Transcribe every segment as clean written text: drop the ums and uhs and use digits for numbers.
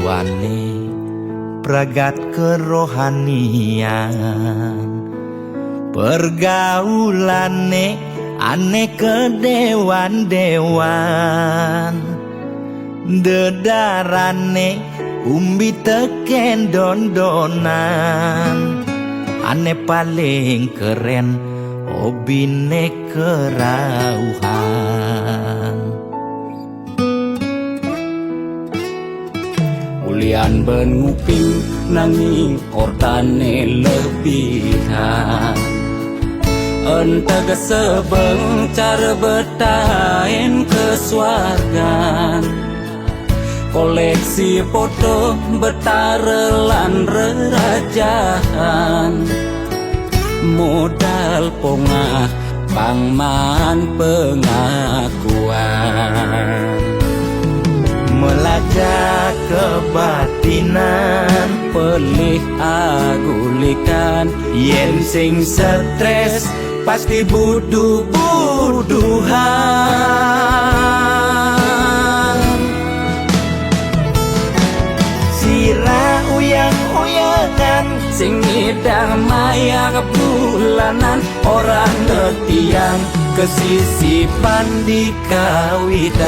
tuane pragat kerohanian, pergaulane aneh kedewan-dewan, dedarane umbi teken don-donan, aneh paling keren hobine kerauhan. Ulian benguping nanging ortane lebihan, entega sebeng cara betain kesuargan, koleksi foto betarelan rerajahan, modal pongah pangman pengakuan, melajak kebatinan, pelih agulikan, yen sing stres pasti buduh-buduhan. Sira uyang-uyangan sing ngidang maya bulanan, orang ngetiang kesisipan di kawitan.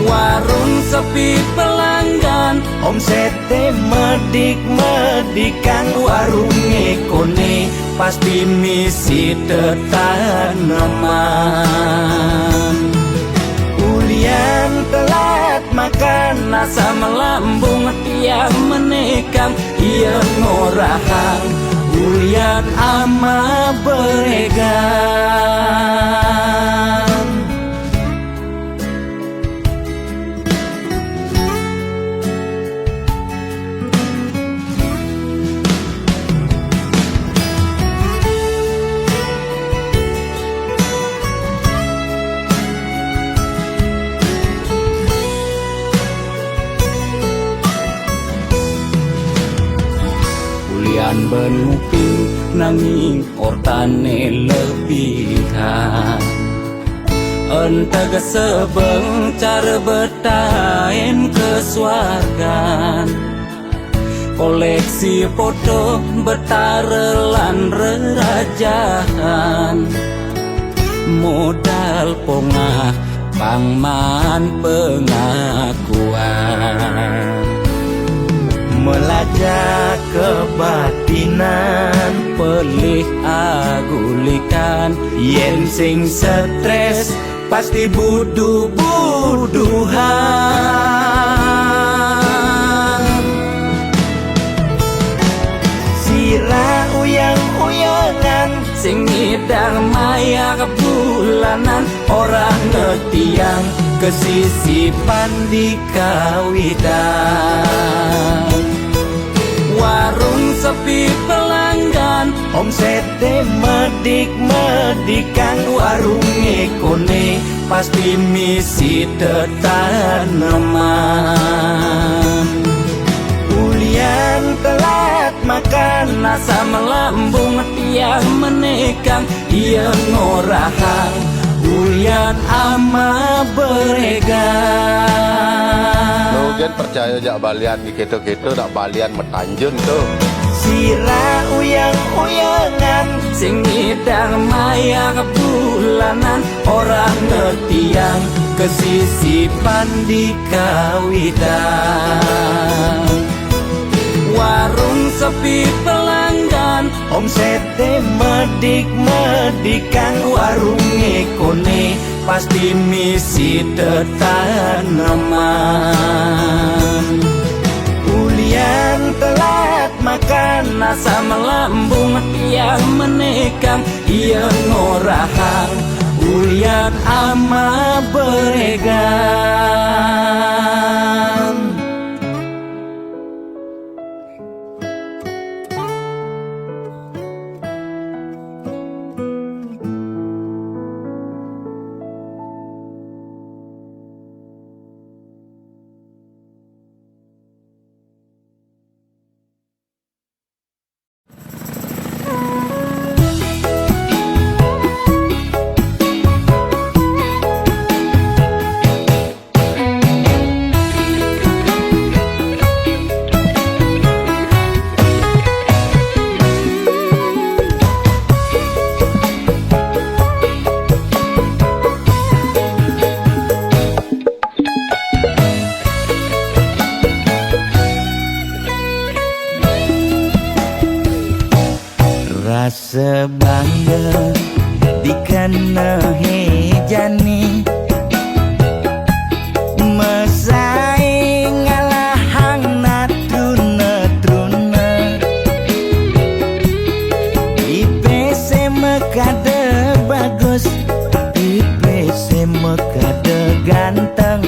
Warung sepi pelanggan, omsete medik-medikan, warung ekone pasti misi tetaneman. Ulian telat makan, nasa melambung tiang menekam, ia ngorahang ulian ama beregan. Ulian benuping nanging ortane lebihan, entega sebeng cara betain kesuargan, koleksi foto betarelan rerajahan, modal pongah pangman pengakuan, melajak kebatinan, pelih agulikan, yen sing stres pasti buduh-buduhan. Sira uyang-uyangan sing ngidang maya bulanan, orang ngetiang kesisipan di kawitan. Warung sepi pelanggan, omsete medik-medikan, warung ekone pasti misi tetaneman. Ulian telat makan, nasa melambung tiang menekang, ia ngorahang ulian ama beregan. Logan percaya jak balian di keto-keto dak balian metanjun tuh. Sira uyang-uyangan sing ngidang maya bulanan, orang ngetiang kesisipan di kawitan. Warung sepi pelanggan, omsete medik-medikan, warung ekone pasti misi tetaneman. Ulian telat makan, nasa melambung tiang menekam, ia ngorahang ulian ama beregan. sebangga dikena hejani mesaing ngalahang natruna IPC mekade bagus IPC mekade ganteng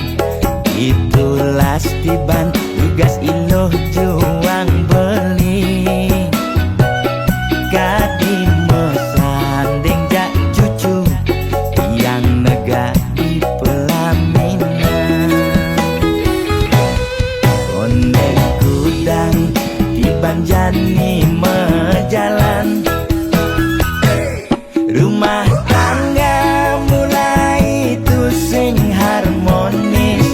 itulah tiban tugas iloh juang beli kadi mesanding jak cucu yang nega di pelaminan onde kudang tiban jani mejalan rumah tangga mulai tusing harmonis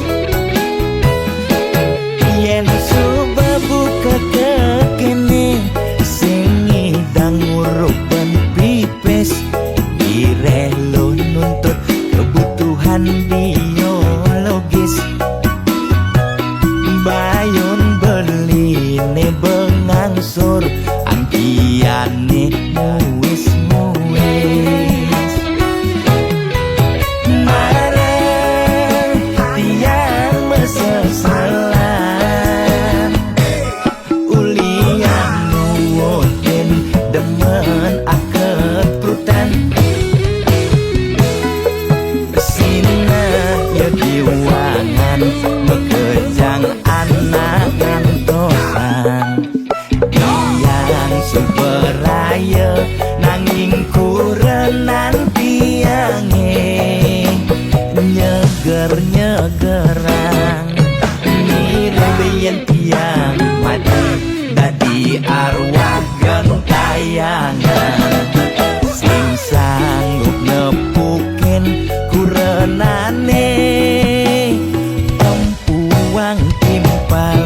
yen subebu kekene sing idang ngurupen pipis direlo nuntut kebutuhan biologis bayon beli ne bengangsur angkiane muis mareng tiang mesesalan ulian nuwutin demen aket prutan sina ya diwangan mekejang anak ngantosan yang superaya nanging kurenan tiange nyeger-nyegerang mirembeyen tiang mati dadi arwah gentayangan sing sanggup nepukin kurenane tempuang timpal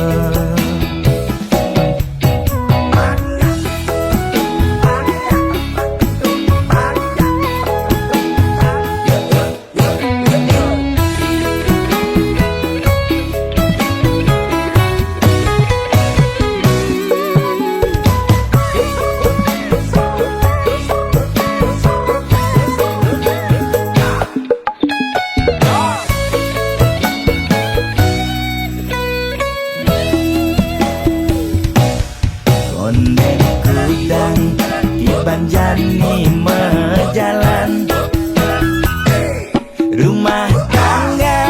onde kudang tiban jani mejalan rumah tangga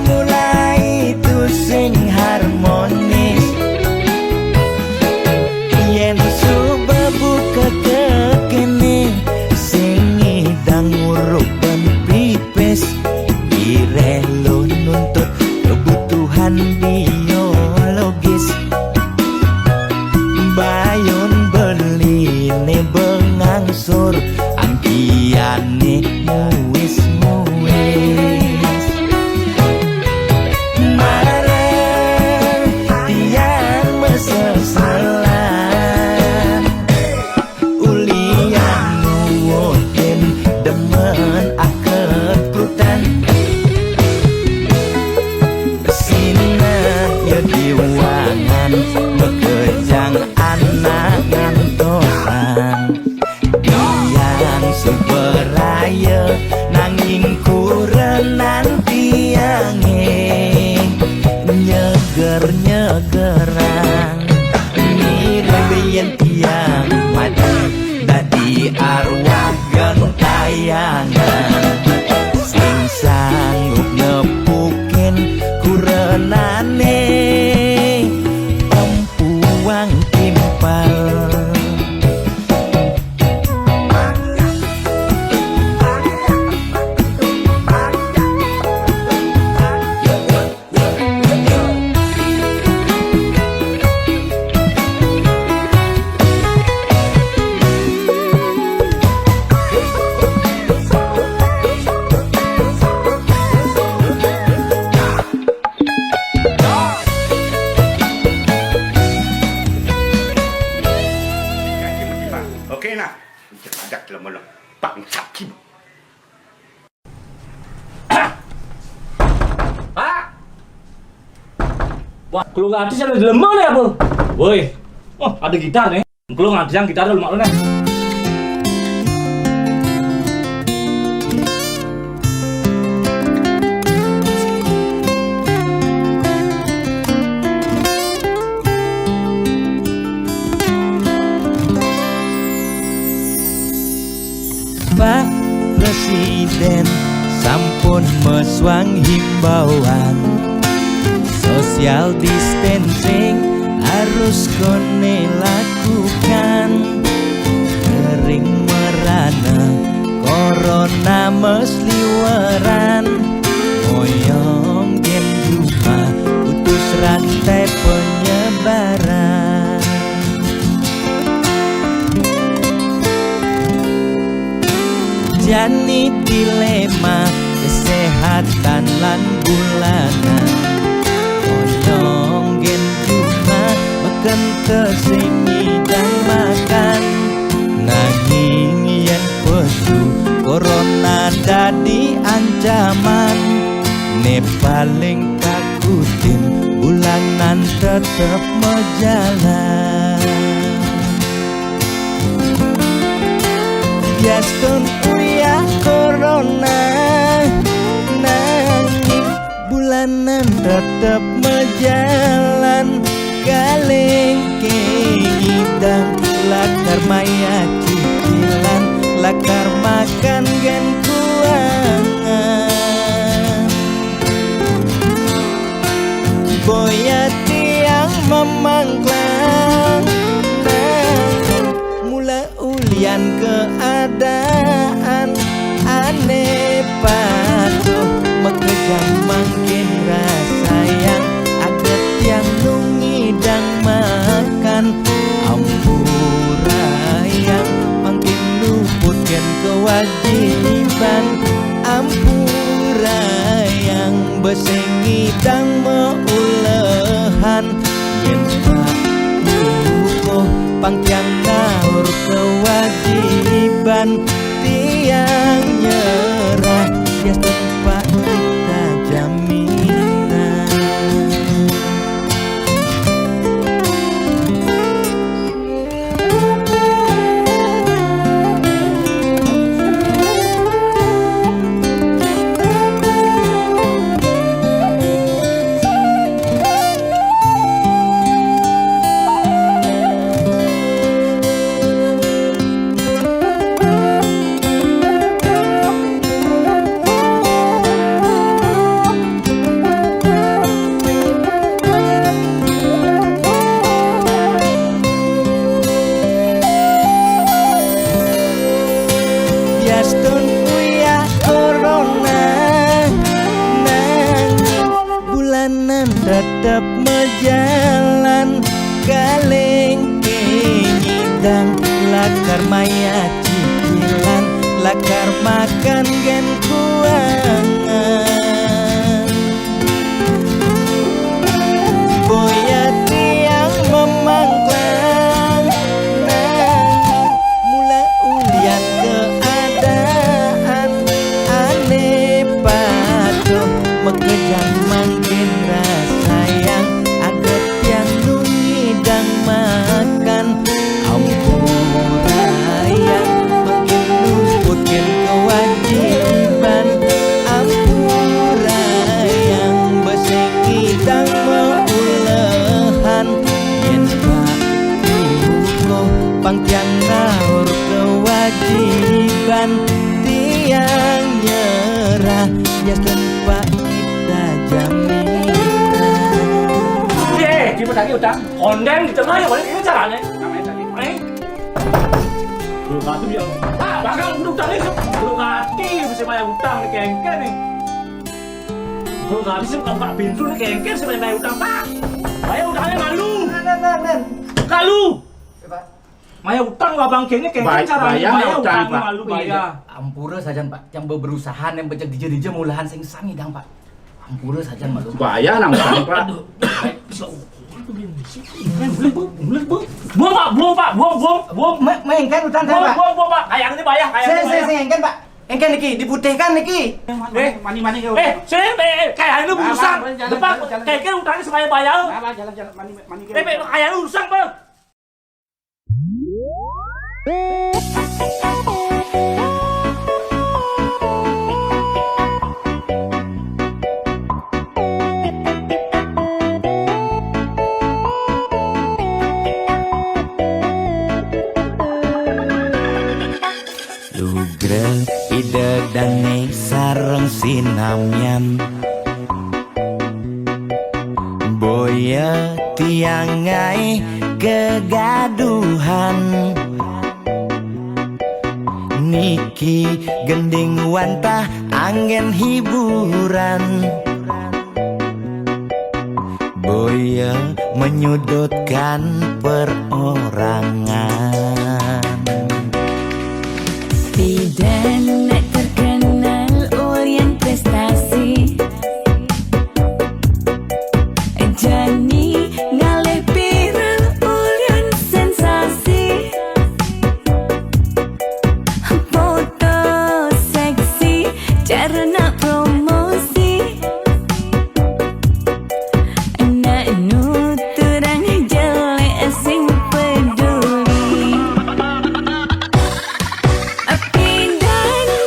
mulai tusing harmonis yen subebu kekene sing idang ngurupen pipis direlo nuntut kebutuhan biologis bayon beli ne bengangsur angkiane muis mareng tiang mesesalan ulian nuwutin demen aket prutan sina ya diwangan mekejang anak ngantosan yang superaya nanging kurenan tiange nyeger-nyegerang mirembeyen tiang mati dadi arwah gentayangan sing sanggup nepukin kurenane tempuang timpal Oke nak, ajak lemah bangsat kim. Pak! Wah, kalau nggak ada ada lemah nih apa? Woi, oh ada gitar nih. Kalau nggak ada gitar dulu mak lu nih. himbauan social distancing harus kone lakukan. Kering merana corona mesliweran, moyong gen juga putus rantai penyebaran. Jani dilema kesehatan lan bulanan, moyong gen juga makan tesingi dan makan. Nanging yen pesu corona dadi ancaman, ne paling takutin bulanan tetep mejalan. Biastun uya corona, nanging bulanan tetep mejalan. Kaleng keidang lakar maya cicilan, lakar makan gen kuangan. Boya tiang memangklang, mula ulian keadaan aneh patuh mekejang makin rasa yang aget yang nungidang makan. Ampura yang makin luputkan kewajiban, ampura yang besengidang meulehan. Yen pak yuko pangkyang naur kewajiban, tiang nyerah ya tempat kita jaminan. Biastun uya corona, nanging bulanan tetep mejalan. Kaleng kenyidang lakar maya cicilan, lakar makan gen kuangan. Boya tiang memangklang, nanging mula ulian keadaan aneh patuh mekejang makin rasa yang aget yang nungidang makan. Ampura yang makin luputkan kewajiban, ampura yang besengidang meulehan. Yen pak yuko pangkyang naur kewajiban, tiang nyerah ya tempat kita jaminan. 예, 기분 나게 utang. Kondem di tengah ya, boleh ini caranya. Namanya tadi. Belum mati dia. Ah, bakal utang ini. Belum mati bisa bayar utang nih kengkel nih. Belum habis buka pintu nih kengkel bisa bayar utang pak. Bayar utangnya malu. Kalu. Bayar utang gak bangkengnya kengkel caranya. Bayar utangnya malu bayar. Ampura saja pak, yang berusaha yang becek dija mulahan sing sami dang pak. Ampura saja malu. Bahaya nang pak. Buang pak, buang. Mengengken utang kan pak. Buang pak, kayak ini bayar, kayak ini bayar. Saya engken pak. Engken niki diputihkan niki. Mani kayak ini urusan. Depan kayak utangnya supaya bayar. Jalan. Kayak ini urusan bang. Lugrel ide dange sareng sinamyan, Boya tiangai kegaduhan, niki gending wantah angin hiburan. Boya menyudutkan perorangan. Pidana terkenal Orient prestasi, Jani ngalih viral Orient sensasi, foto seksi cara nak promosi, nak nuturang jelek sing peduli. Pidana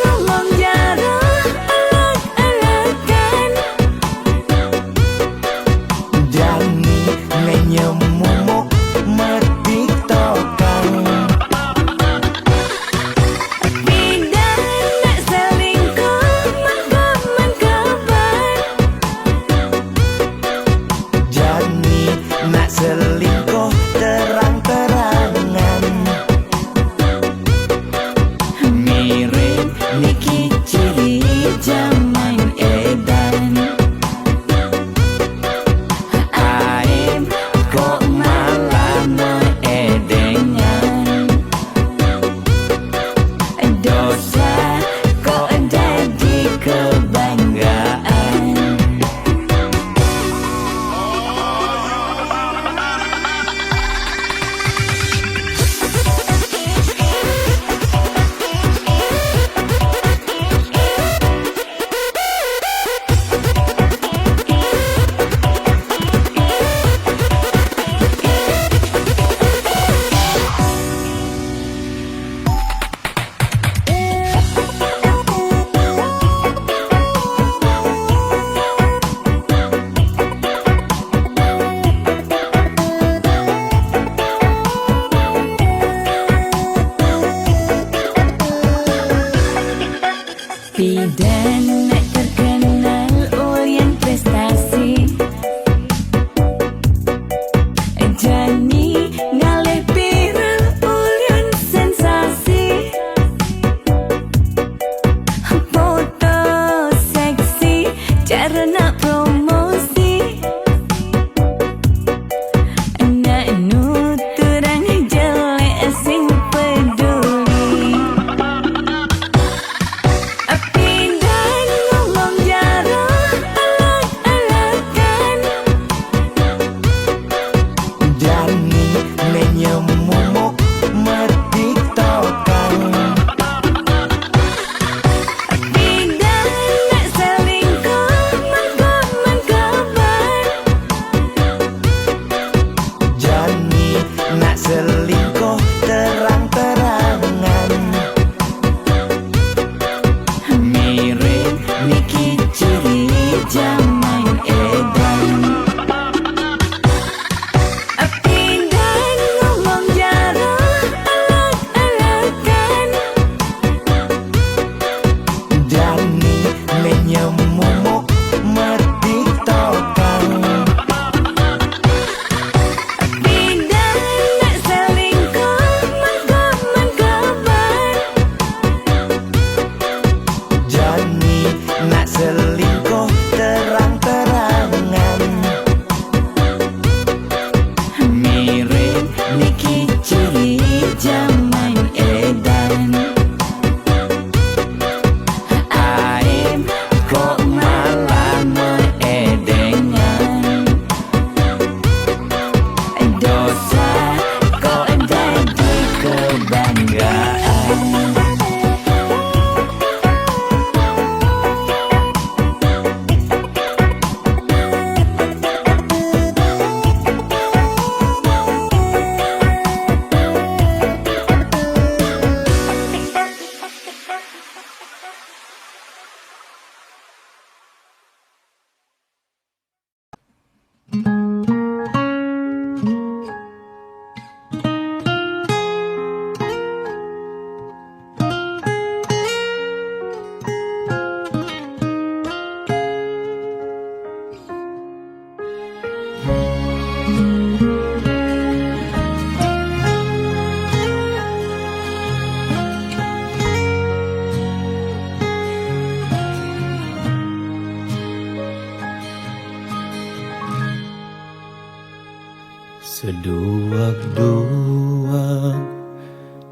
Seduak-duak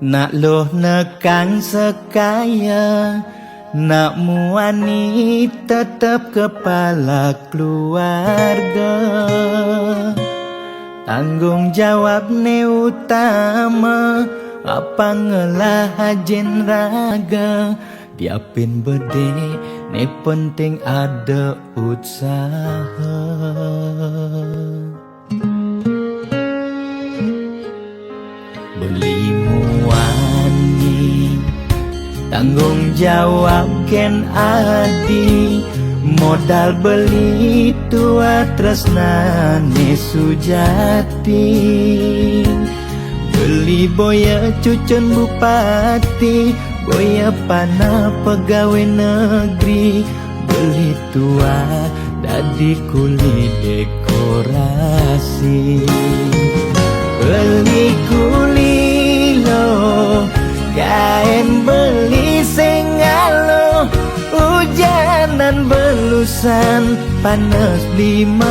nak loh nekang sekaya, nak muani tetap kepala keluarga. Tanggung jawab ne utama, apa ngelah hajen raga. Diapin bede ne penting ada usaha. Beli muani tanggung jawab ken adi, modal beli tua tresnane sujati. Beli boya cucun bupati, boya pana pegawai negeri. Beli tua dadi kuli dekorasi. Beli kuli lo, kain beli sengalo. Hujanan belusan, panas 5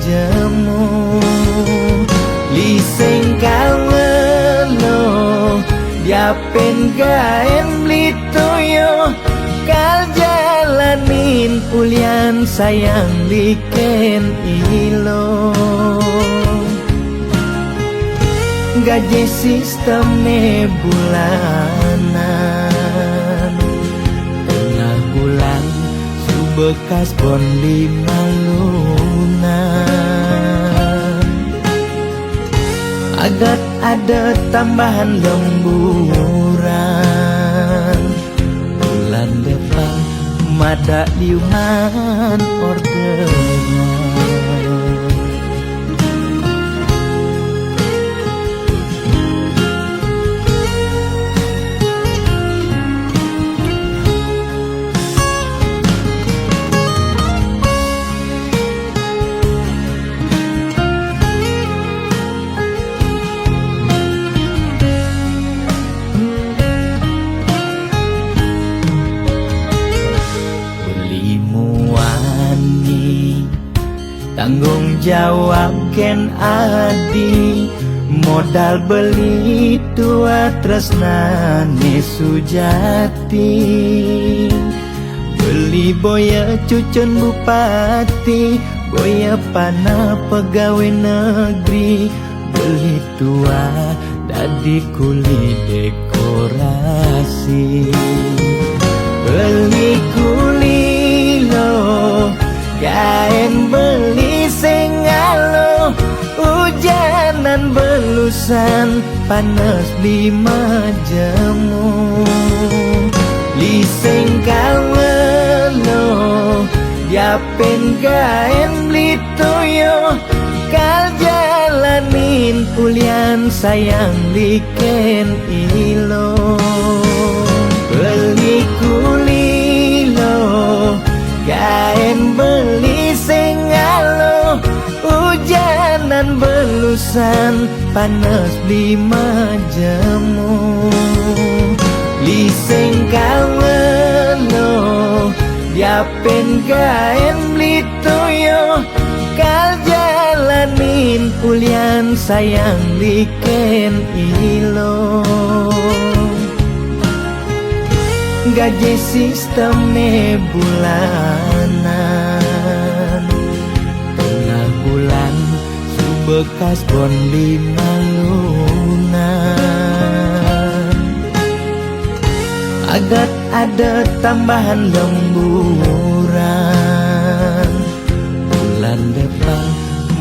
jemu. Liseng kalelo, diapen kain beli toyo. Kal jalanin ulian sayang liken ilo. Gaji sistemnya bulanan, tengah bulan subekas bon 5 lunan. Agar ada tambahan lemburan, bulan depan mada liuman orderan. Tanggung jawab ken adi, modal beli tua tresnane sujati. Beli boya cucun bupati, boya pana pegawai negeri. Beli tua dadi kuli dekorasi. Beli kuli lo, kain beli sengalo. Hujanan belusan, panas 5 jemu. Liseng kalelo, diapen kain beli toyo. Kal jalanin ulian sayang liken ilo. Beli kuli lo, kain beli sengalo. Hujanan belusan, panas 5 jemu. Liseng kalelo, diapen kain beli toyo. Kal jalanin ulian sayang liken ilo. Gaji sistemnya bulanan, tengah bulan subekas bon 5 lunan. Agar ada tambahan lemburan, bulan depan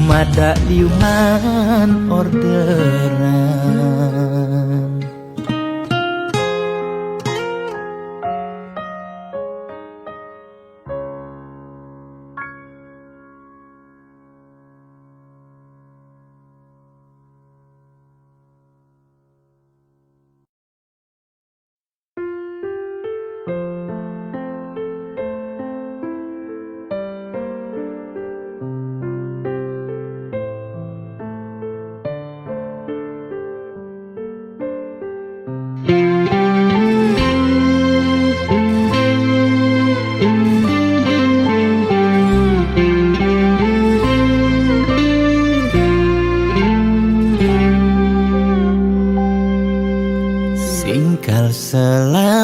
mada liuman orderan.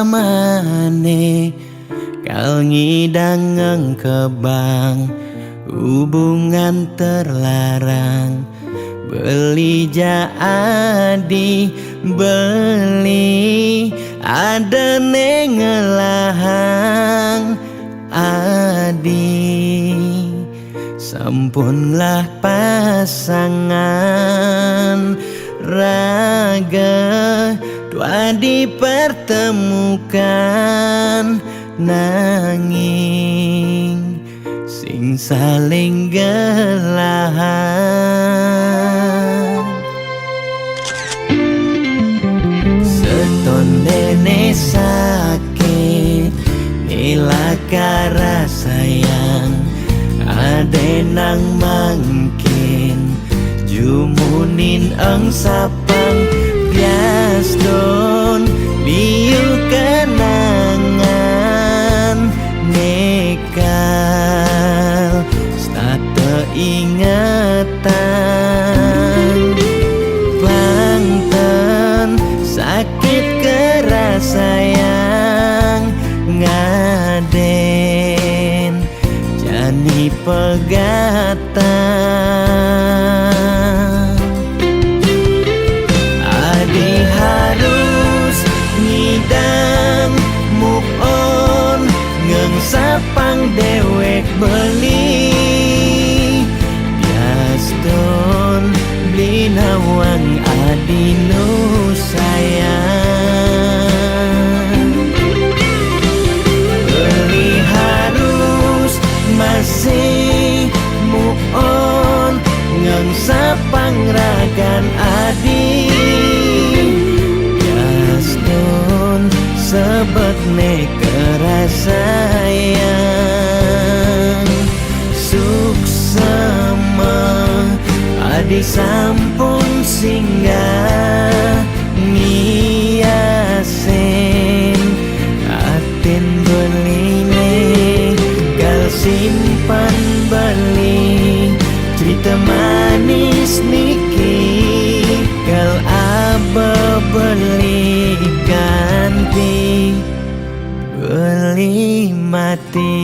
mane kal ngidang kebang hubungan terlarang beli jadi beli ada nengelahang adi sampunlah pasangan raga dua dipertemukan nanging sing saling gelahan seton dene sakit nilaka sayang ade nang mangkin jumunin ang sapang bias don liu kenangan nekal stata ingatan bangten sakit keras sayang ngaden jani pegatan adi harus ngidang move on ngengsapang dewek beli bias don beli nawang adi nu sayang beli harus masih move on ngengsapang ragan adi bias don sebet kerasayang suksema adi sampun singgah ngiasen aten beline gal simpan beli cerita manis niki gal aba beli ganti beli mati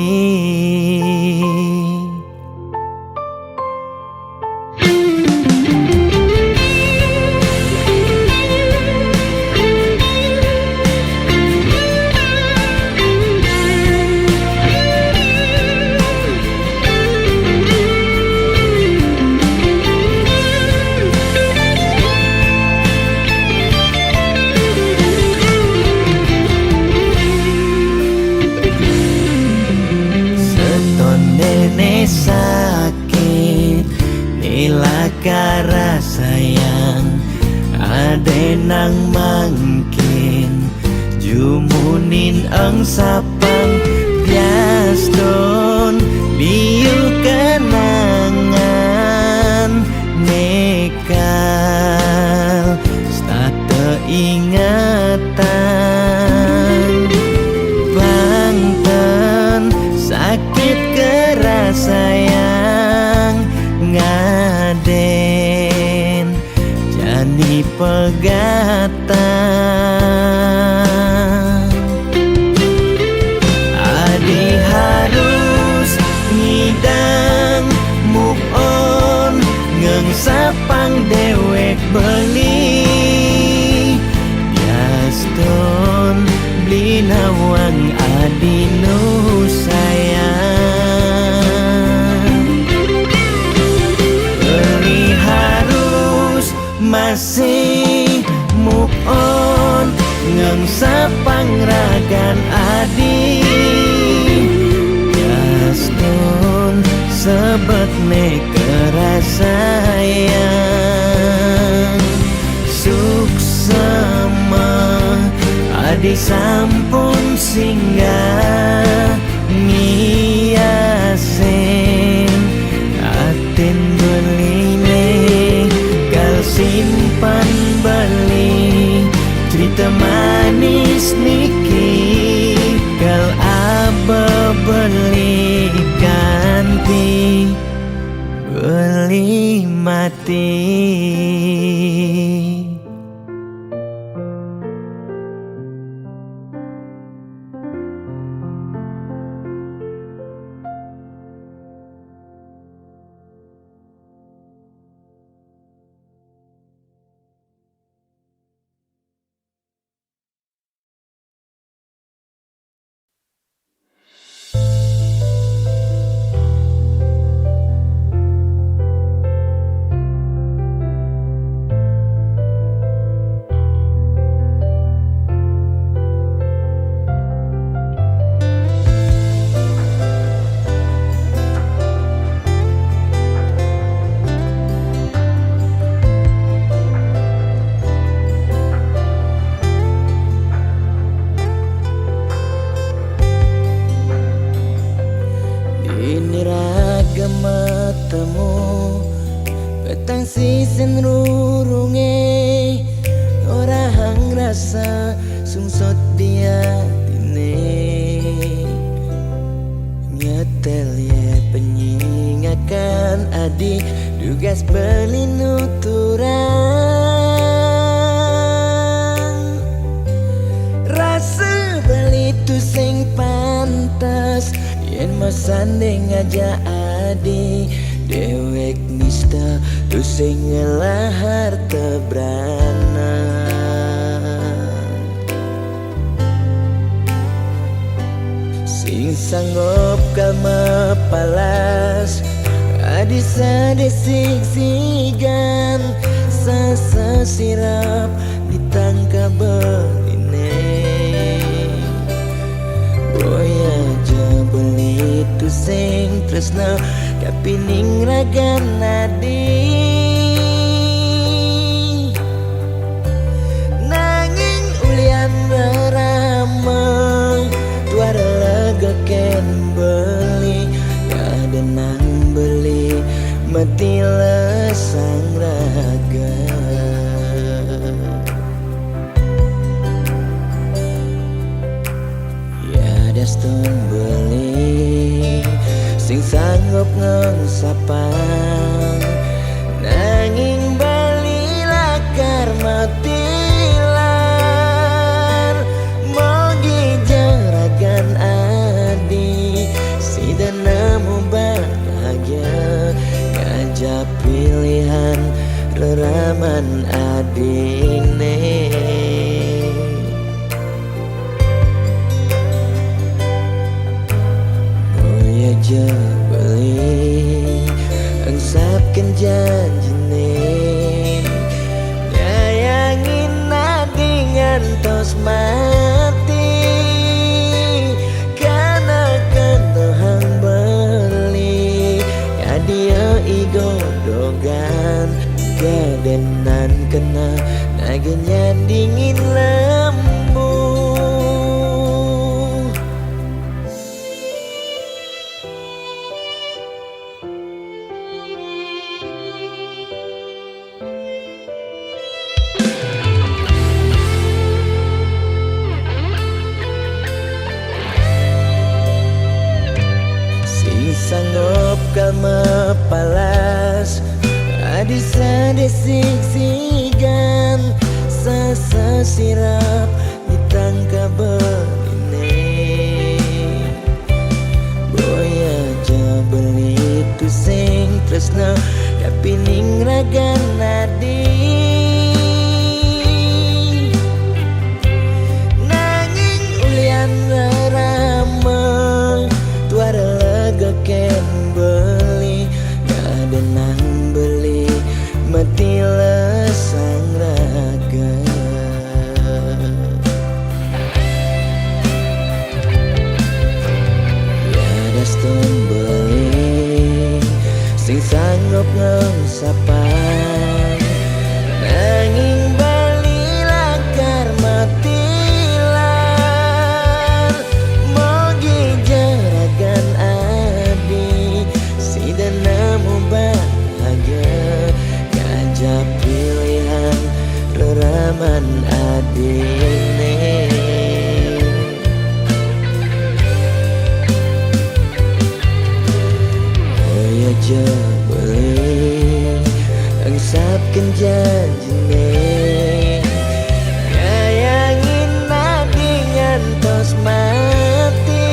sakit nilaka sayang ade nang mangkin jumunin ang sapang bias don liu kenangan nekal stata ingatan bangten sakit keras sayang ngaden jani pegatan adi harus ngidang move on ngengsapang dewek beli bias don beli nawang adi nu sayang beli harus masih move on ngengsapang ragan adi bias don sebet kerasayang suksema adi sampun singgah ngiasen aten beline gal simpan beli cerita manis niki gal aba beli ganti beli mati. rurunge ora hang rasa sungsot dia tine nyetel ye penyingakan adi dugas beli nuturang rasa beli tu sing pantas yen masanding aja adi dewek nista tu sing ngelahar tebrana sing sanggup kalma palas adi sadesik sigan sasa sirap ditangkap beline boya aja beli tu sing tresna kapining ragan nadi nanging ulian beramang tuara lega ken beli kadenang beli mati lesang raga ya daston beli sing sanggup ngengsapang nanging bali lakar matilan mogi jaragan adi si nemu bahagia ngajak pilihan reraman adine aja beli engsapkan janjine nyayangin nadingan tos mati karena kentohang beli ya dia igodogan kedenan kena nagenya dingin lembu sanggup kalma palas adi sadesik sigan sasa sirap ditangkap beline boya aja beli tu sing tresna kapining ragan nadi nanging ulian ramang tuara lega ken beli ngadenang beli mati lesang raga ya daston beli sing sanggup ngengsapang nanging bali lakar matilan mogi jaragan adi si nemu bahagia ngajak pilihan reraman adine oh aja beli engsapkan janjine nyayangin nadingan tos mati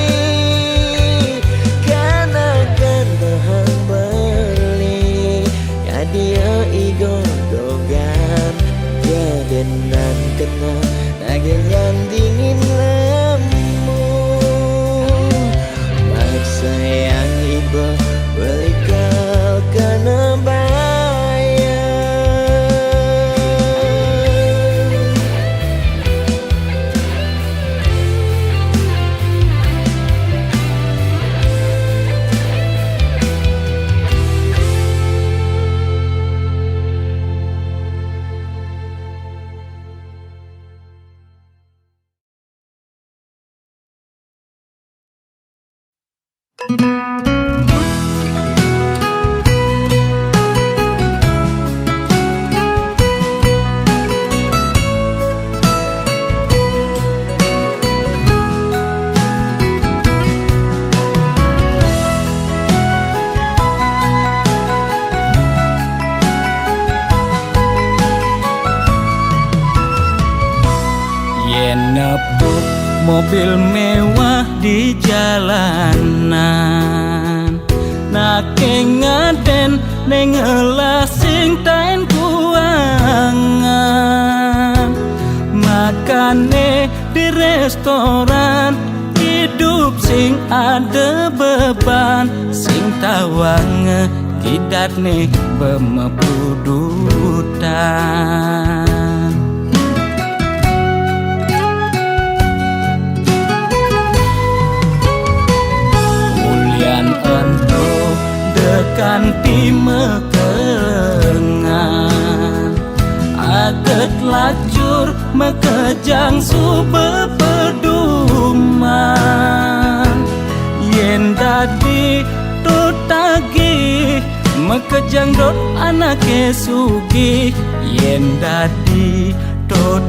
karena kentohang beli ya dia igodogan kedenan kena nagenya dingin lemu maksa yang iba beli kau kena bayar yen nepuk mobil mewah di jalanan, nake ngaden neng ngelasing tain kuangan, makane di restoran hidup sing ada beban, sing tawang kidat nih bemepudutan. Mulian ento dekan timekengan, aget lacur mekejang sube peduman, yen dadi tutagi mekejang dot anake sugih, yen dadi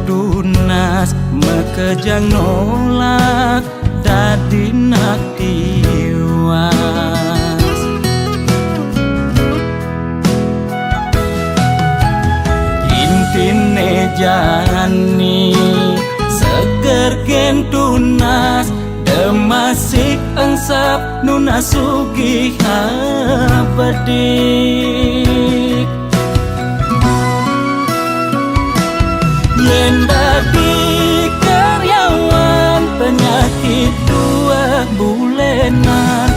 tunas mekejang nolak dadi nak tiwas. Intine jani seger gen tunas, demasik engsap nuna sugih abedik. Yen dadi karyawan penyakit 2 bulenan,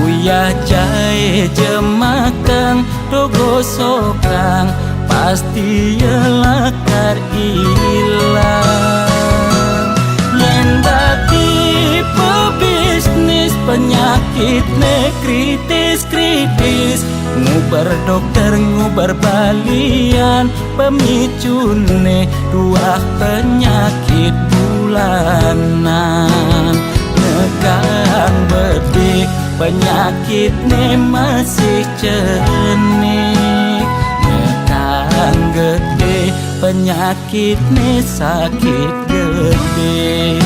uyah jahe jemakang dogo sokang, pasti yelakar ilang. Yen dadi pebisnis penyakit ne kritis-kritis, ngubar dokter ngubar balian, pemicune 2 penyakit bulanan. Nekang bedik penyakit ne masih cenik, nekang gede penyakit ne sakit gede.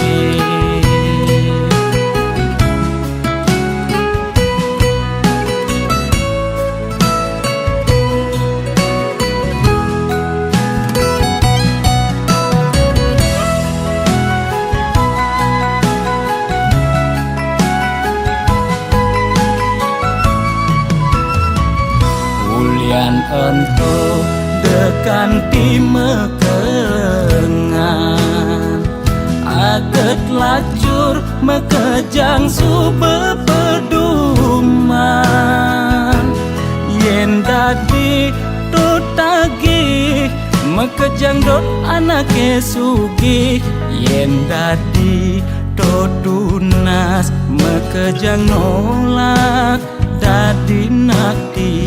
Ento dekan timekengan, aget lacur mekejang sube peduman, yen dadi tutagi mekejang dot anake sugih, yen dadi tunas mekejang nolak dadi nak tiwas.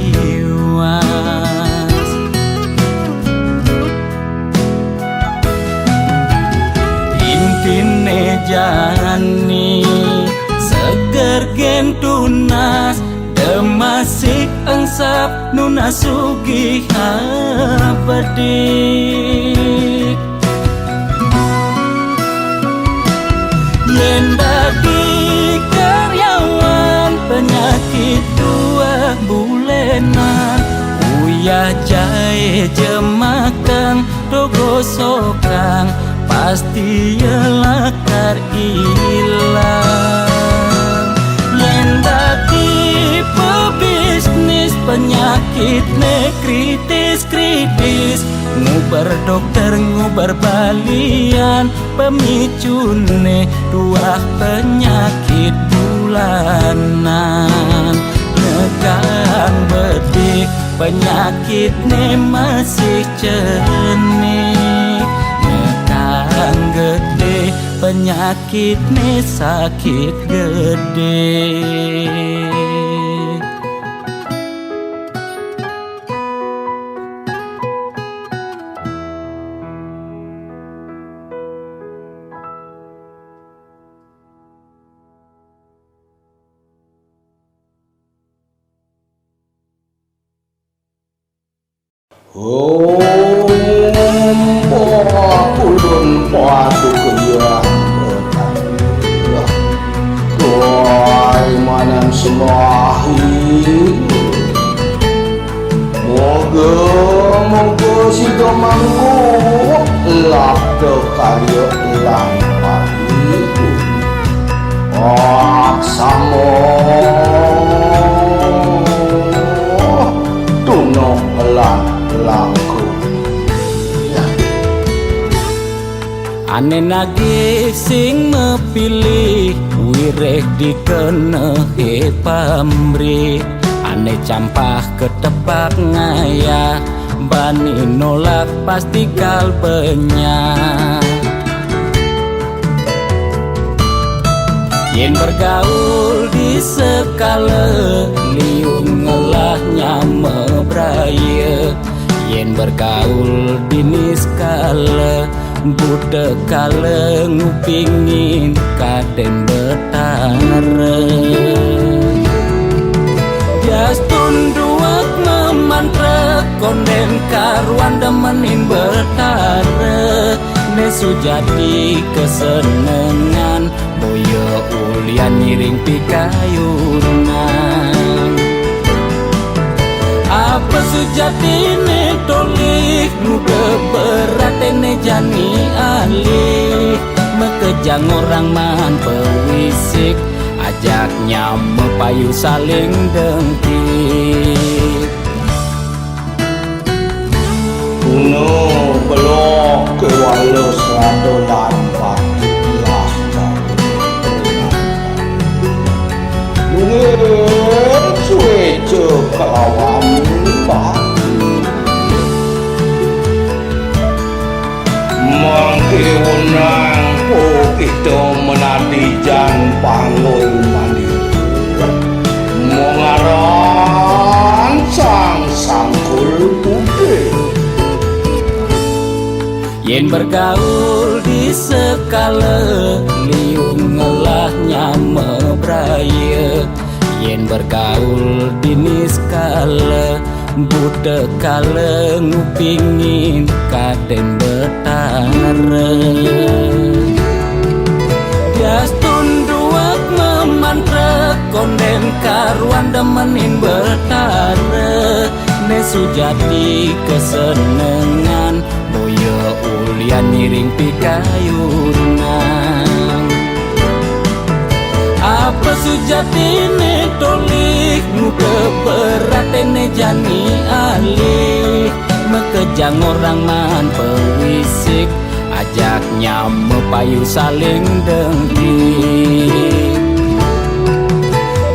Intine jani seger gen tunas, demasik engsap nuna sugih abedik. Yen dadi karyawan penyakit 2 bulenan, uyah jahe jemakang dogo sokang, pasti yelakar ilang. Yen dadi pebisnis penyakit ne kritis-kritis, ngubar dokter ngubar balian, pemicune 2 penyakit bulanan. Nekang bedik penyakit ne masih cenik, nekang gede penyakit ne sakit gede. Ulun padu kaya Tuai manam semahi, moga si domangku lak do karya lan pariku aksamo tunok lan langku ane nagih sing mepilih wireh dikenehe pamrih ane campah ketepak ngaya bani nolak pasti kalbenya yen bergaul di sekala liung ngelahnya mebraya yen bergaul di niskala budak kala ngupingin kaden betara Jastun duak memantra konden karuan demenin betara nesu jadi kesenengan boyo ulian ngiring pikayunan apa sujati ne tolik nude beratene jani alih mekejang orang man pewisik ajaknya mepayu saling dengki kuno belok ke walau seradolan patilah mungkin cueca kelawan mangkiunang po kita menadi jan pangun mandi mengaran sang sangkul putih yen bergaul di sekala liung ngelahnya mebraya yen bergaul di niskala budak kala ngupingin kaden betara Jastun duak memantra konden karuan demenin betara nesu jadi kesenengan boyo ulian ngiring pikayunan apa sujati ne tolik muka beratene jani alih mekejang orang man pewisik ajaknya mepayu saling dengki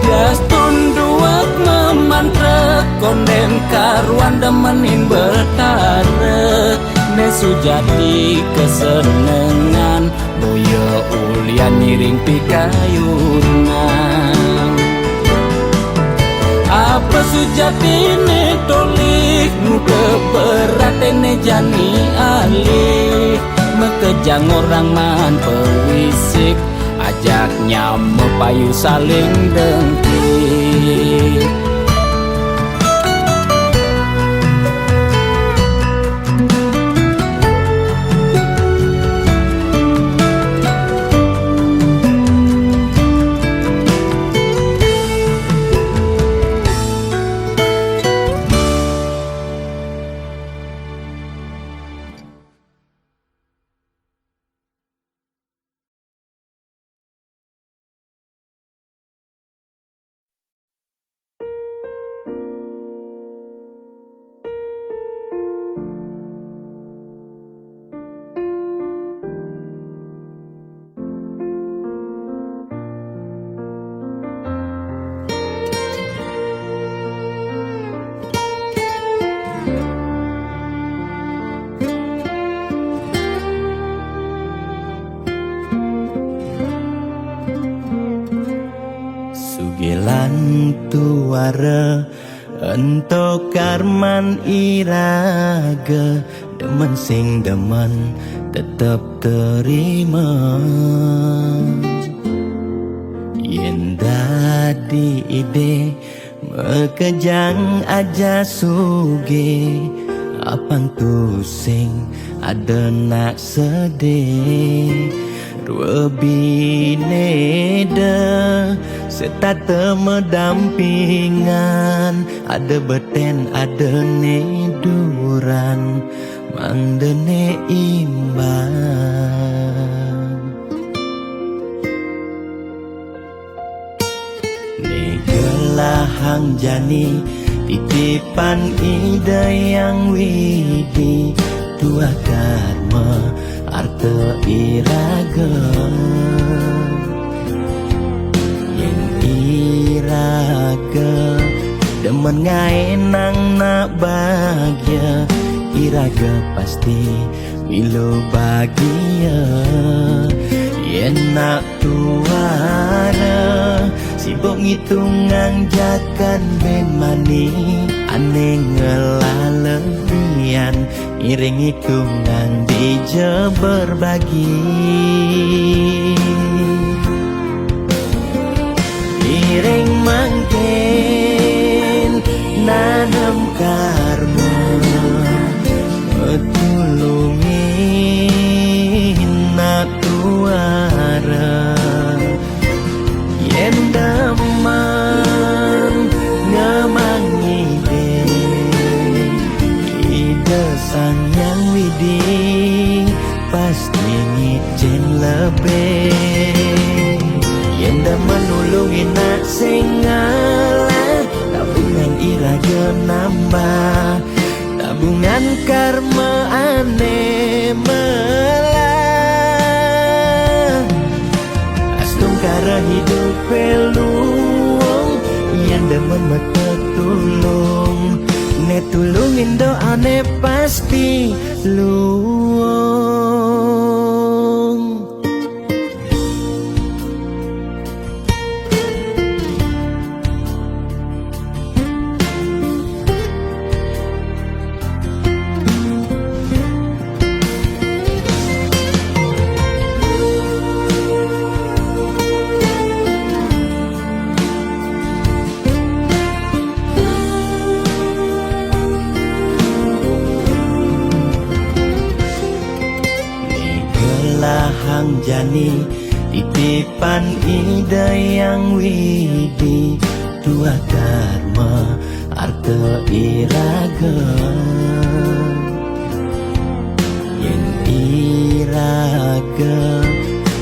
Jastun duak memantra konden karuan demenin betara nesu jadi kesenengan boyo ulian ngiring pikayunan apa sujati ne tolik muka beratene jani alih mekejang orang man pewisik ajaknya mepayu saling dengki Sugilan tuara ento karman iraga demen sing demen tetep terima yen dadi ide mekejang aja suge apang tu sing ada nak sedih dua bineda serta medampingan ada beten ada neduran mangdene imbang hang jani titipan ida yang widi tua karma arte iraga yang iraga demen ngai nang nak bahagia iraga pasti milo bahagia yen nak tuara sibuk ngitungan jakan ben mani aneh ngelalebian iring hitungan dija berbagi iring mangken nanam karma tulungin nak tuara yen daman ngamangi ide sang yang widi pasti ngicen lebih yen daman nulungin nak singalah tabungan iraga nambah tabungan karma aneh melah astung kara hidup peluang yang demen mata tulung ne tulungin doa ne pasti luang. Hang jani titipan ida yang widi tua karma arte iraga yen iraga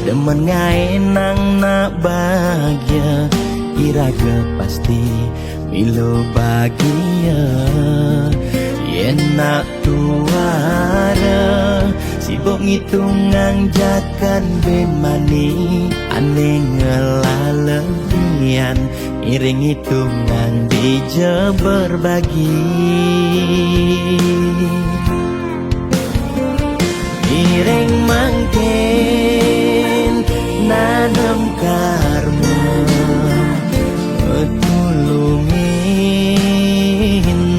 demen ngai nang nak bahagia iraga pasti milo bahagia yen nak tuara sibuk ngitungan jakan ben mani aneh ngelalebian iring hitungan dija berbagi iring mangken nanam karma tulungin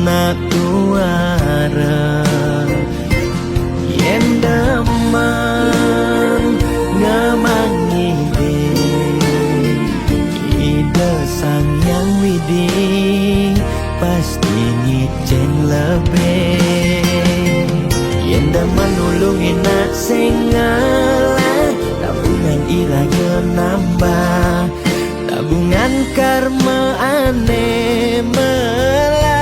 nak tuara yen daman ngamangi ide sang yang widi pasti ngicen lebih yen daman nulungin nak singalah tabungan iraga nambah tabungan karma aneh melah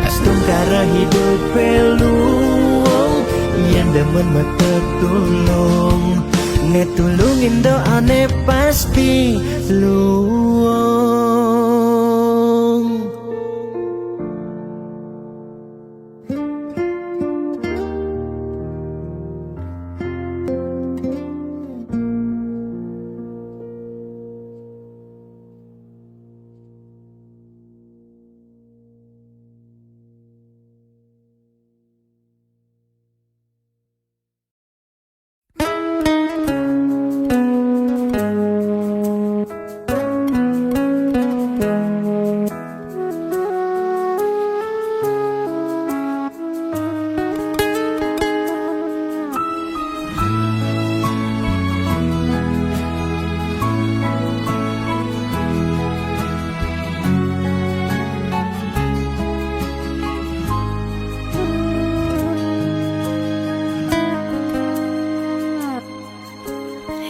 astung kara hidup peluang yang demen mata tulung ne tulungin doa ne pasti luang.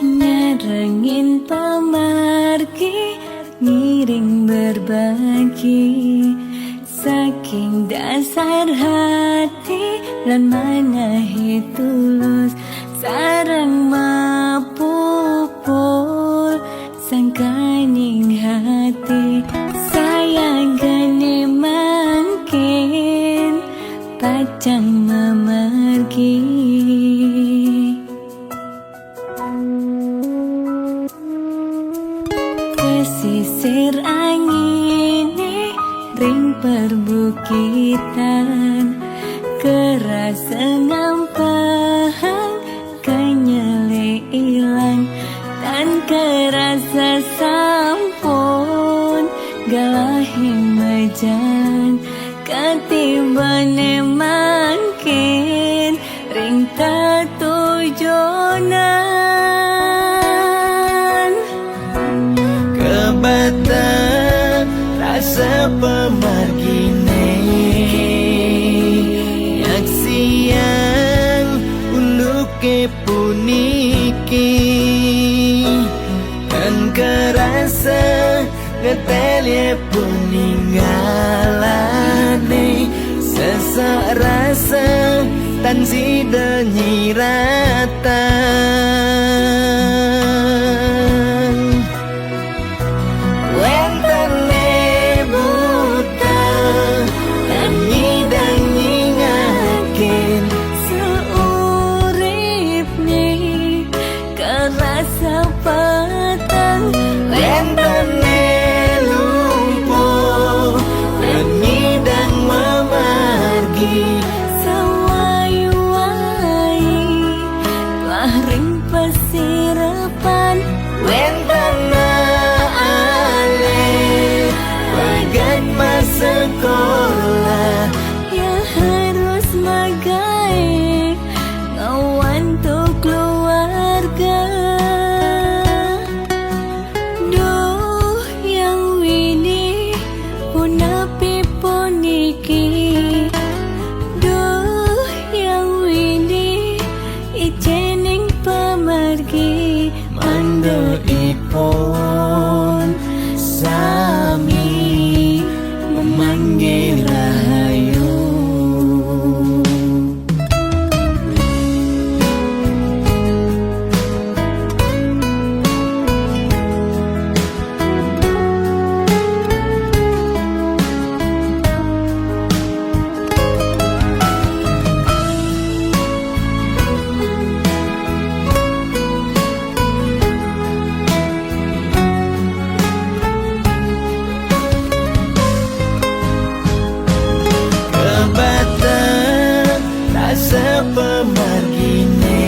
Nyarengin pamargi ngiring berbagi saking dasar hati lan mangahi tulus sarang mapupul sangkaning hati sayang gane mangkin pacang memergi pesisir angine ring perbukitan kerasa ngampang kenyele ilang dan kerasa sampun galahing mejan ketibane mangkin ring tatujonan Kebatang rasa pemargine Yak siang uluke puniki Dan kerasa ngetelye puninggalane Sesak rasa tan sida nyiratan Wentene buta dan nyidang nyingakin seurip nih kerasa petang Wentene lumpuh dan nyidang memargi sawai-wai telah ring pesirapan Wentana ale bagan masa sekolah ya harus magai ngawan tuh keluarga duh yang wini punapi puniki duh yang wini ijening pemargi Mando ipon sami memanggil rahayu Kebatang rasa pemargine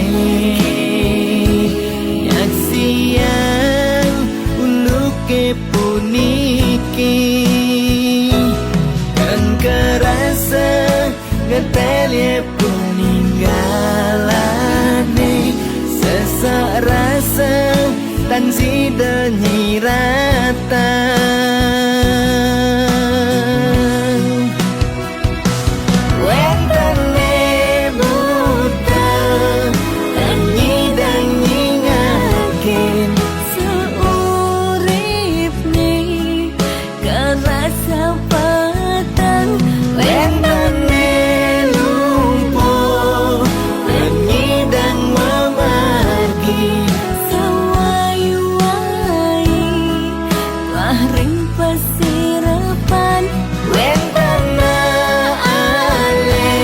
Yak siang uluke puniki Dan kerasa ngetelye puninggalane Sesak rasa tan sida nyiratan Wentene buta dan nyidang nyingakin seurip nih kerasa petang Wentene lumpuh dan nyidang memargi sawai-wai telah ring pesirapan Wentana ale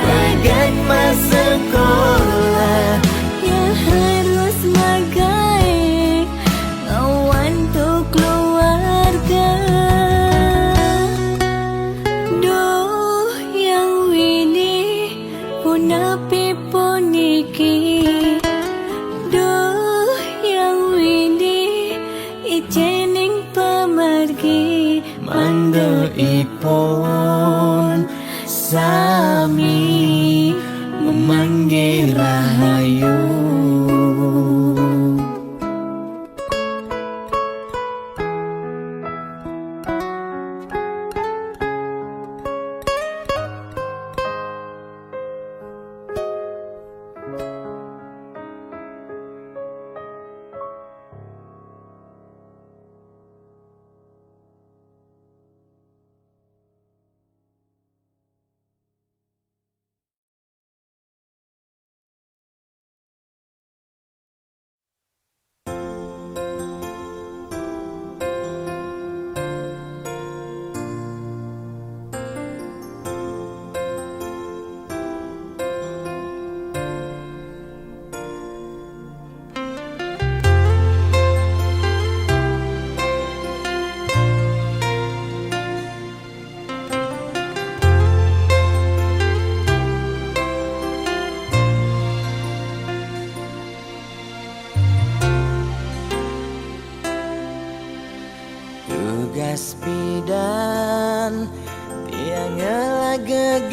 bagan masa sekolah ya harus magai ngawan tuh keluarga duh yang wini punapi puniki duh yang wini ijening pemargi Mando ipon sami memanggil rahayu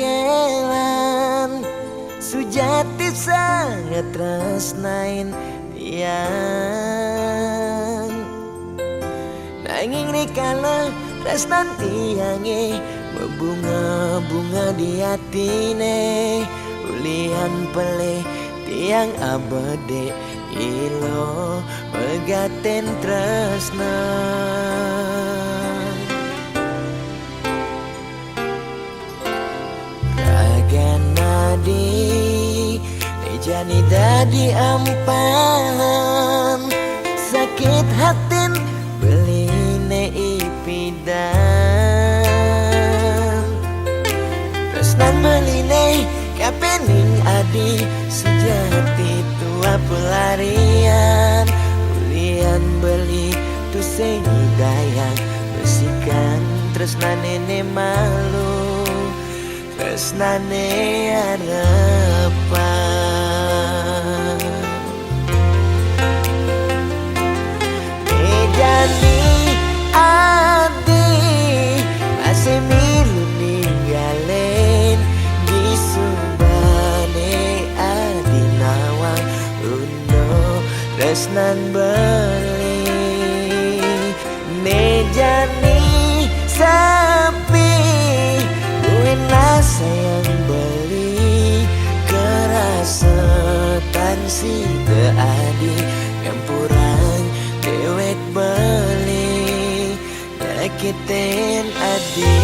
kelan sujati sangat tresnain tiang nanging rikala tresnan tiange berbunga-bunga di hatine ulian peleh tiang abade ilo megaten tresna Raganadi jani dadi ampahan sakit hatin beline ipidan tresnan beline kapening adi sejati tua pelarian ulian beli tu sing dayang besikan tresnane ne malu tresnane harapan Mejani adi masih milu ninggalen di subane adi nawang uno tresnan beli Mejani sapi buena sayang beli kerasetan si adi ngampurang dewek beli nyakitin adi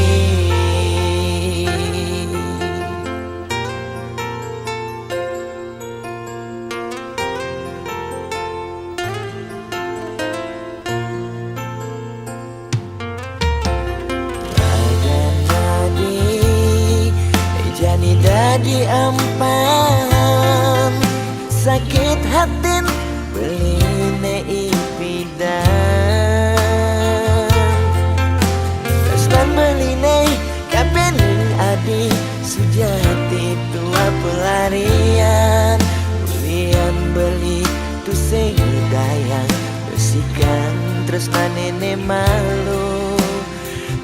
jani dadi ampahan sakit hatin beline ipidan tresnan beline kapening adi sujati tua pelarian ulian beli tu sing dayang besikan tresnane ne malu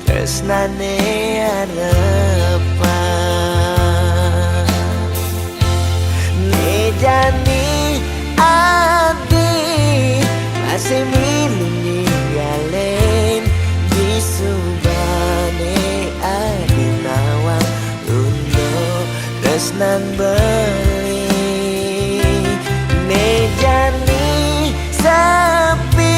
tresnane harapan Jani adi masih milu ninggalen di subane adi nawang uno tresnan beli Mejani sapi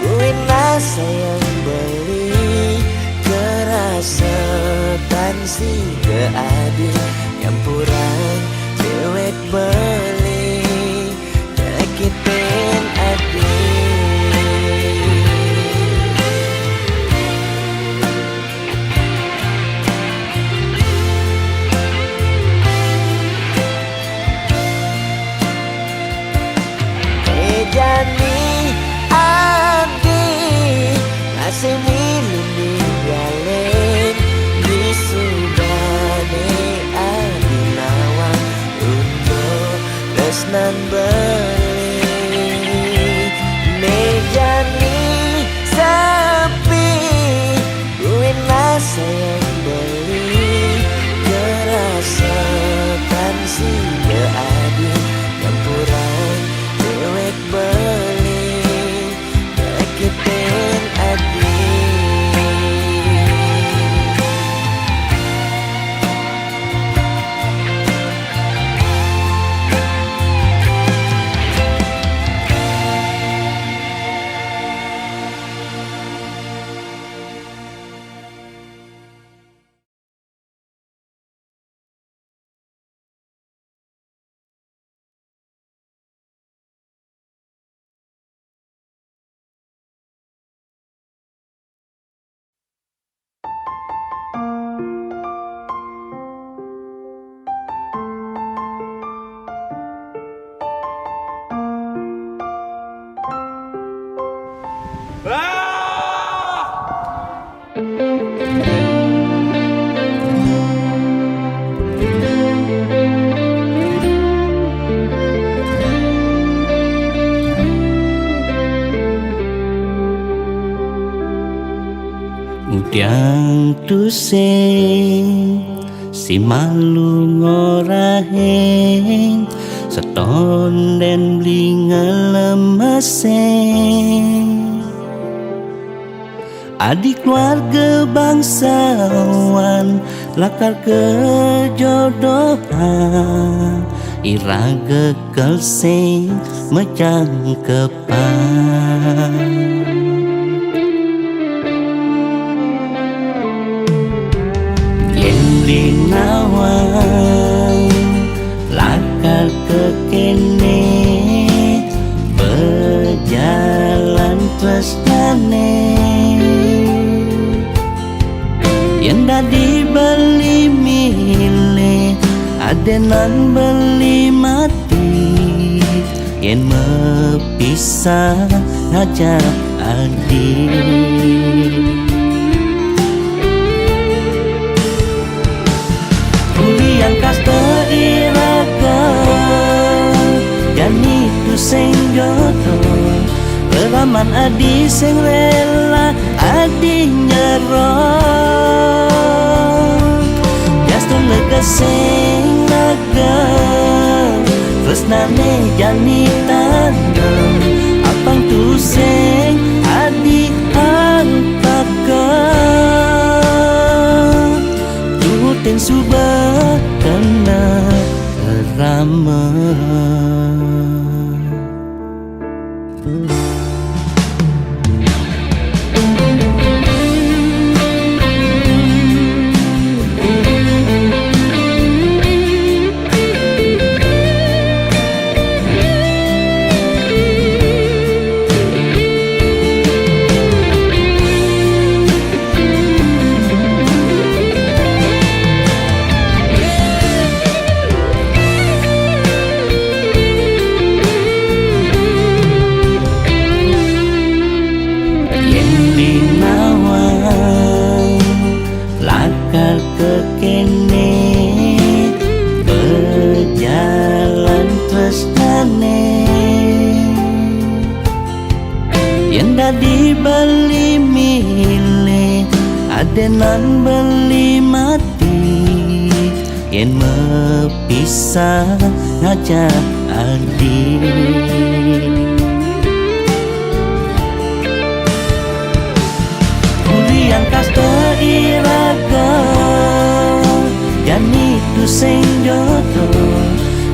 buena sayang beli kerasetan si adi ngampurang dewek beli nyakitin adi Mejani adi masih milu ninggalen di subane adi nawang tresnan beli Mejani sapi buena sayang beli kerasetan si adi ngampurang dewek beli nyakitin adi Udang tusing si malu ngoraheng seton dan beli ngelemeseng. Adik keluarga bangsawan lakar kejodohan, iraga kelseng mencangkepan. Nawang lakar ke kene berjalan tresnane yang dadi beli milih adenan beli mati yang mepisah ngajak adik. Yang kasta iraga jani tu sing jodoh, peraman adi sing rela adi nyerah. Jaston lega sing lega tresnane jani tandem, apang tu sing adi antakan tutin subah kena kerama. Dibeli milih adenan beli mati yang mepisah ngajak adik. Kuliang kasta iraga jani tu sing jodoh,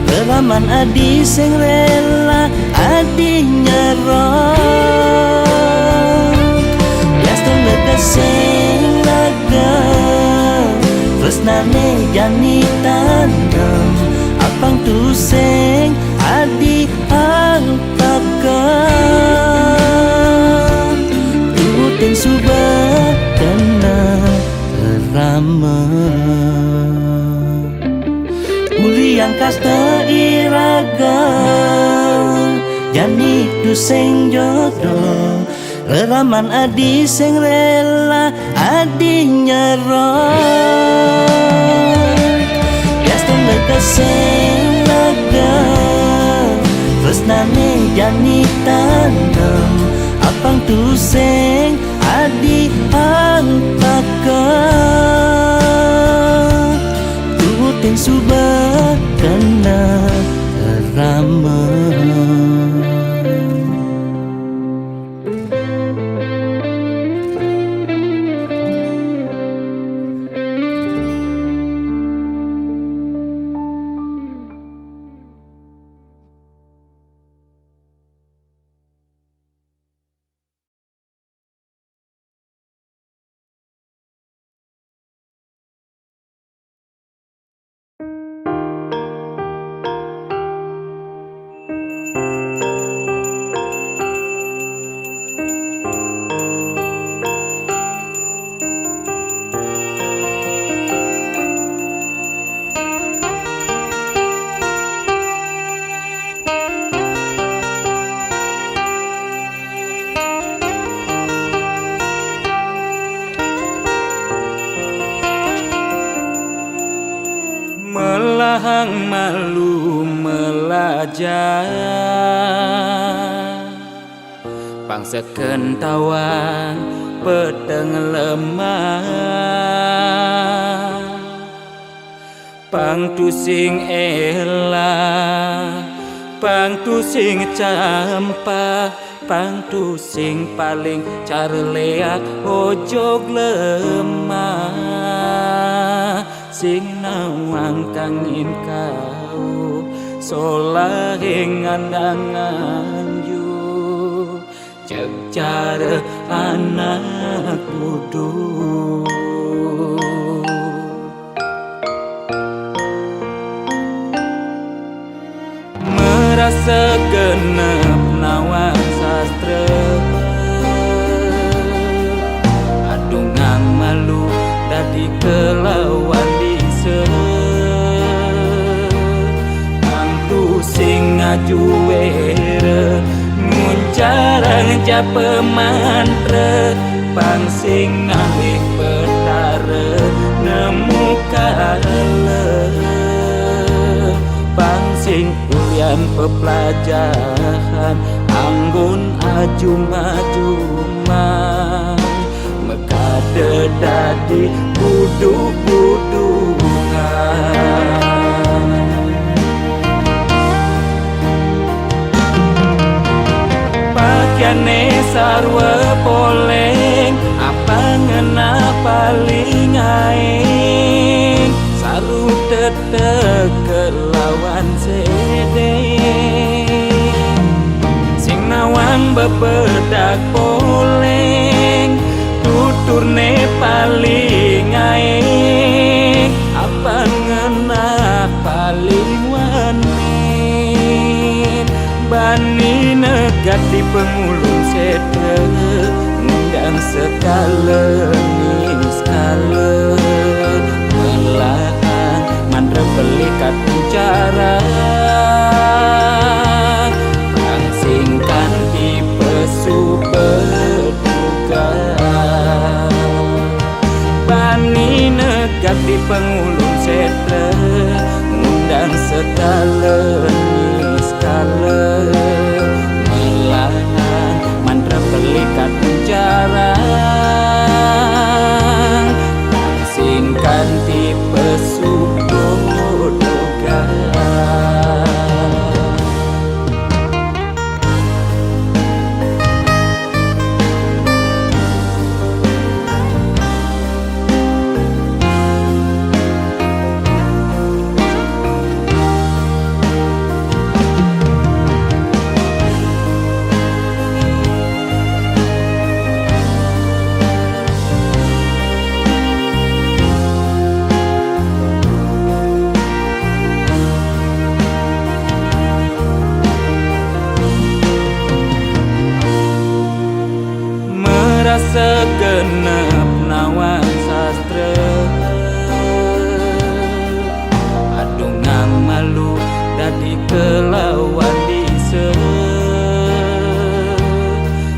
peraman adi sing rela adi nyerah. Sing lega tresnane jani tandem, apang tu sing adi angtakan tutin subah kena kerama. Muliang kasta iraga jani tu sing jodoh, reraman adi sing rela adi nyerah. Jaston lega sing lega tresnane jani tandem, apang tu sing adi antakan tutin subah kena kerama. Melahang malu melajah bangsa kentawan peteng lemah Pangtu sing elah, pangtu sing campah, pangtu sing paling carleak ojog lemah, sing nawang kangin kau solahing andangan yu cek cara anak duduk. Merasa genep nawang sastra, adungang malu dadi kelawan dise, pangtu sing ngajuere nguncarang japa mantra, pang sing ngalih petara nemu kale, pang sing ulian pepelajaran anggun ajum-ajuman mekade dadi buduk-budungan. Pakyane sarwa poleng apa ngena paling aing saru tetek kelawan sedeng sing nawang bebedak poleng tuturne paling aing apa ngena paling wanin bani negat di pengulung sedre ngundang sekale skala melahan mandra belikat bicara pangsingkan di pesu berduga bani negat di pengulung sedre ngundang sekale skala melahan mandra belikat bicara pangsingkan di pesu berduga. Segenep nawang sastra, adungang malu dadi kelawan dise,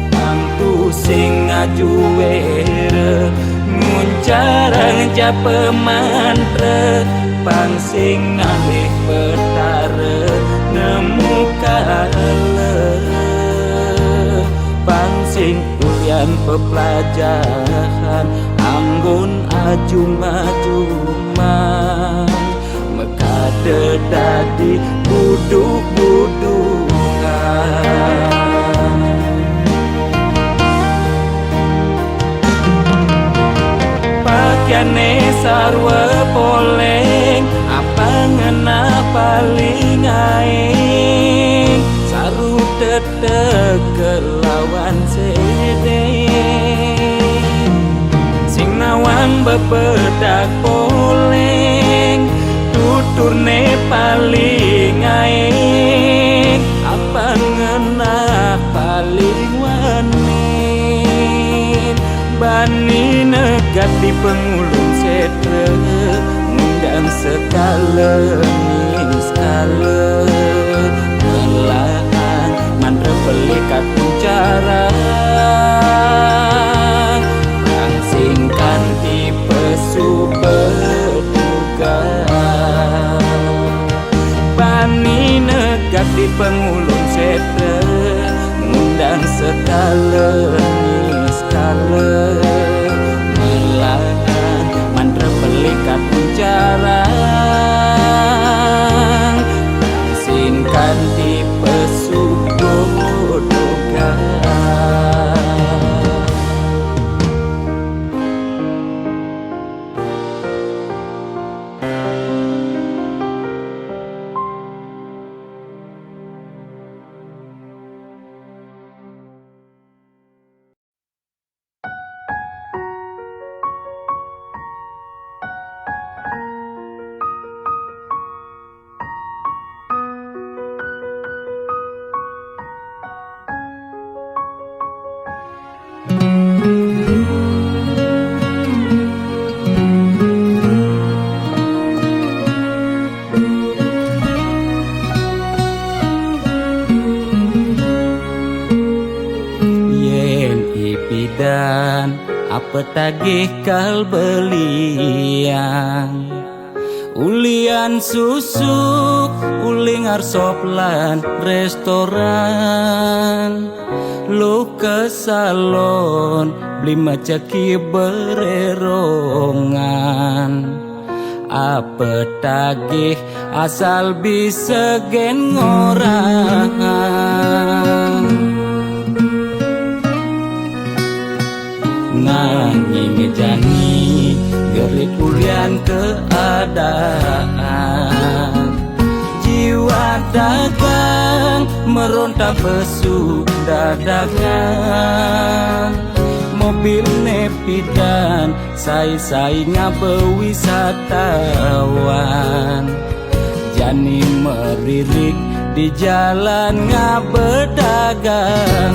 pangtu sing ngajuere nguncarang japa mantra, pang sing ngalih petara nemu kale, pang sing ulian pepelajaran anggun ajum-ajuman mekade dadi buduk-budungan. Pakyane sarwa poleng apa ngena paling aing saru tetek kelawan sedeng sing nawang bebedak poleng tuturne paling aing apa ngena paling wanin bani negat di pengulung sedre ngundang sekale skala melahan mandra belikat bicara pangsingkan di pesu berduga bani negat di pengulung sedre ngundang sekale skala melahan mandra belikat bicara petagih kal belian ulian susuk uling arsop lan restoran lu ke salon beli macaki bererongan apa tagih asal bisa gen orang nanging jani gerik ulian keadaan jiwa dagang meronta besuk dadagan mobil nepidan sai-sai ngabewisatawan jani meririk di jalan ngabedagangan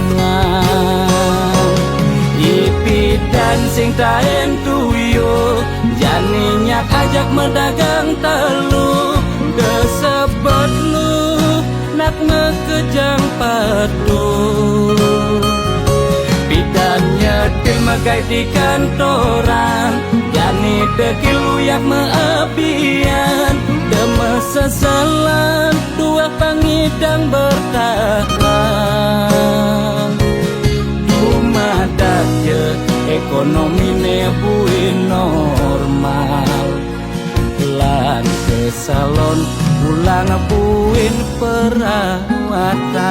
ipidan sing taen tuyo jani nyak ajak medagang telu kesebut lu nak ngekejang padu nyetil megai di kantoran jani dekil uyak meabian deme sesalan dua pangidang bertahan rumah dakje ekonomi nebuin normal lan ke salon pulang buin perawatan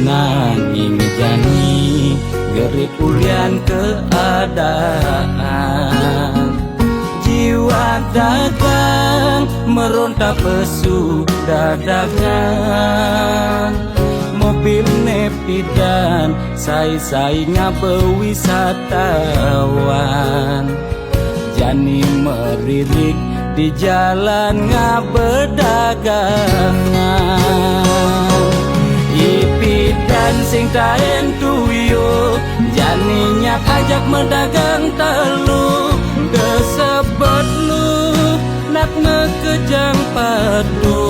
nanging jani gerik ulian keadaan jiwa dagang meronta pesuk dadagan mobil nepidan sai-sai ngabewisatawan jani meririk di jalan ngabedagangan ipidan sing taen tuyo jani nyak ajak medagang telu kesebut lu nak ngekejang padu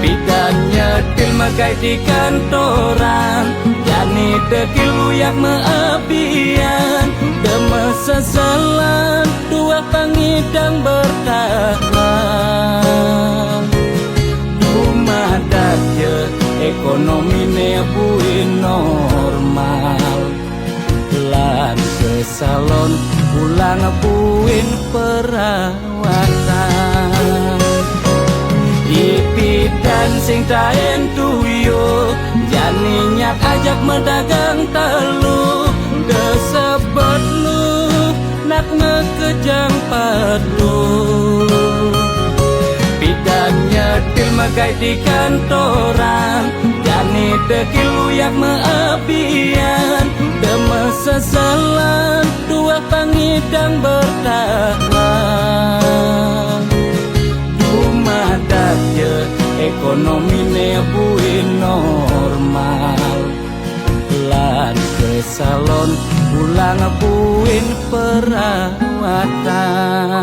pidan nyetil megai di kantoran jani dekil uyak meabian deme sesalan dua pangidang bertahan rumah dakje ekonomi nebuin normal lan ke salon pulang buin perawatan ipidan sing taen tuyo jani nyak ajak medagang telu kesebut lu nak ngekejang padu nyetil megai di kantoran jani dekil uyak meabian deme sesalan dua pangidang bertahan rumah dakje ekonomi nebuin normal lan ke salon pulang buin perawatan